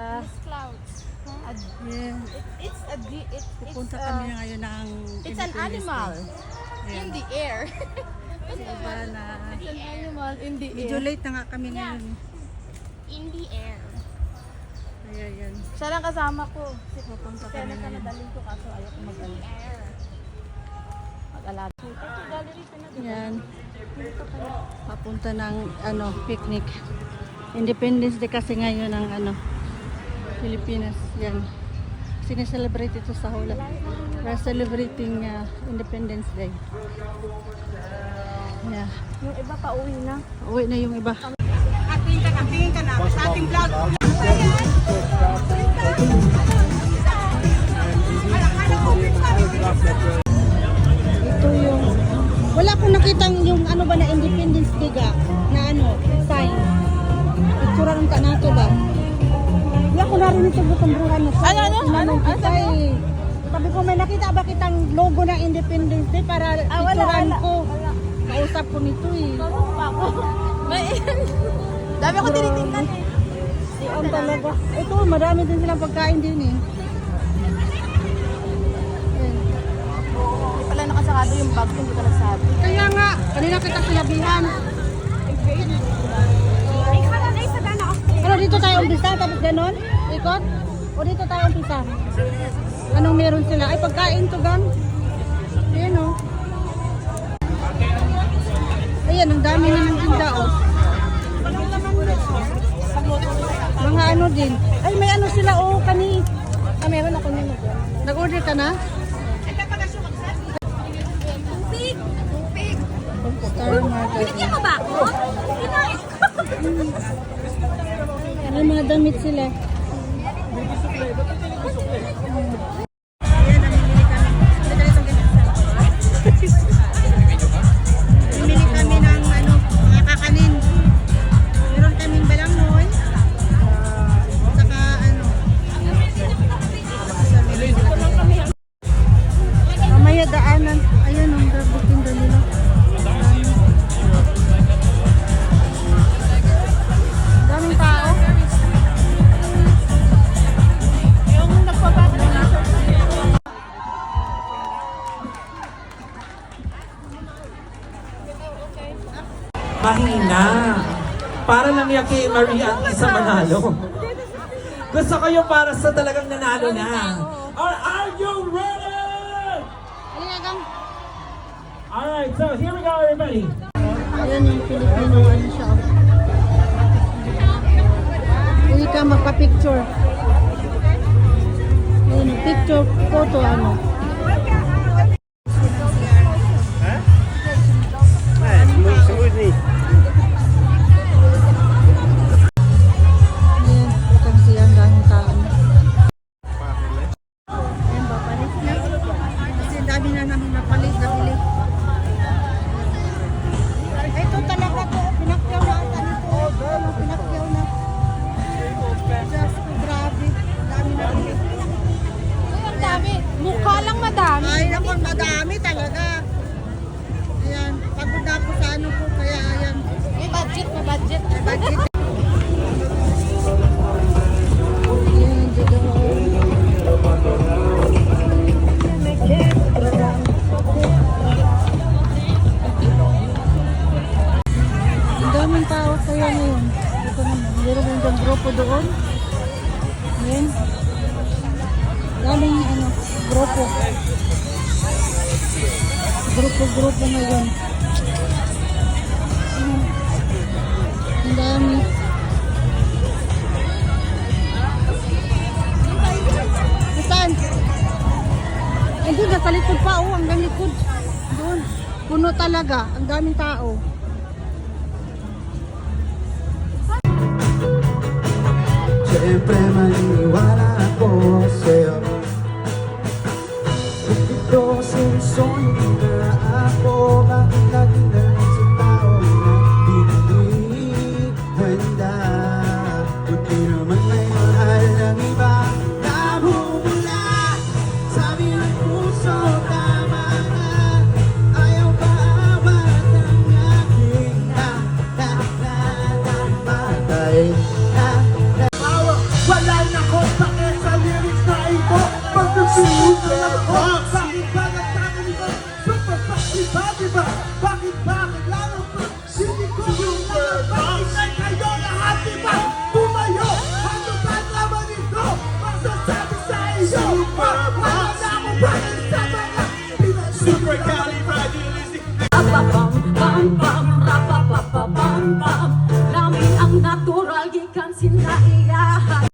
These clouds. Huh? Yeah. It's a Pupunta kami na ngayon ng it's an animal in the air. Kasi iba na It's an animal in the medyo air. late na nga kami ngayon. In the air. Ayan. Siya lang kasama ko. Pupunta Kaya kami ngayon. nadalhin ko kaso ayaw ko mag-alaga. Ito, gallery pa na. Yan. Papunta ng picnic. Independence Day kasi ngayon ng Pilipinas. Yan. Sineselebrate ito sa Hula. We're celebrating Independence Day. Yeah. Yung iba pa uwi na. Uwi na yung iba. Katingin ka na sa ating vlog. Ito yung wala akong nakitang yung ba na Independence Day na sign. Picture ng kanato ba? Wala ko narinig sa butong bruhan na sa sabi ko may nakita ba kitang logo ng Independence Day para picturean ko. Kausap ko nito eh. Dami ako tinitingnan eh. Ang talaga. Ito, marami din silang pagkain din eh. Ayan. Hindi pala nakasakado yung bag ko, hindi ko nasabi. Kaya nga, kanina kita sinabihan. Ano dito tayo umpisa, tapos ganon? Ikot? O dito tayo umpisa? Anong meron sila? Ay, pagkain to gan. Ayan o. Ayan, ang dami na ng tinda o. Mga din. Ay, may sila o, kani. Meron ako nung Nag-order ka na? Tupig! Tupig! Star Market. Binigyan mo ba ako? Kinain ko! May mga damit sila. Bumili kami ng mga kakanin. Meron kaming balanghoy. Saka mamaya daanan. Ayan ang dabutin nila. Daming tao. Yung nagpabata na. Mahina. Para lang yan kay Maria at isa manalo. Gusto ko yung para sa talagang nanalo na. Are you ready? Aligang. Alright, so here we go everybody. Ayan yung Filipino siya. Uwi ka magpa-picture. Ayan yung picture, photo Ayan, bukang siyang daming tao. Ayan ba, palis na. Kasi dami na namin napalis, nabili. Ito talaga to, pinakyaw na ata nito. Pinakyaw na. Just grabe, dami na rin. Uy, ang dami. Mukha lang madami. Ay, naku, madami talaga. Ayan, pagod na ako sa ko, kaya ayan. May budget, may budget. Budget. Ayan, dito. Ang daming tao kaya ngayon. Ito naman, meron yung grupo doon. Ayan. Daming grupo. Grupo ngayon. Ayan. Ang dami. Saan? Hindi, nasa likod pa oh, hanggang likod. Doon. Puno talaga. Ang daming tao. Siyempre maniwala ako sa'yo. Ito sinusunod na ako. Bakit lagi na lang sa tao na hindi handa? Buti naman may mahal ng iba. Namumula sabi ng puso, tama na. Ayaw pa amat ang aking patay. line ako, bakit sa lyrics na ito? Pag-usulit na ako, bakit ba nagtatanong ito? Super, bakit ba, diba? Bakit ba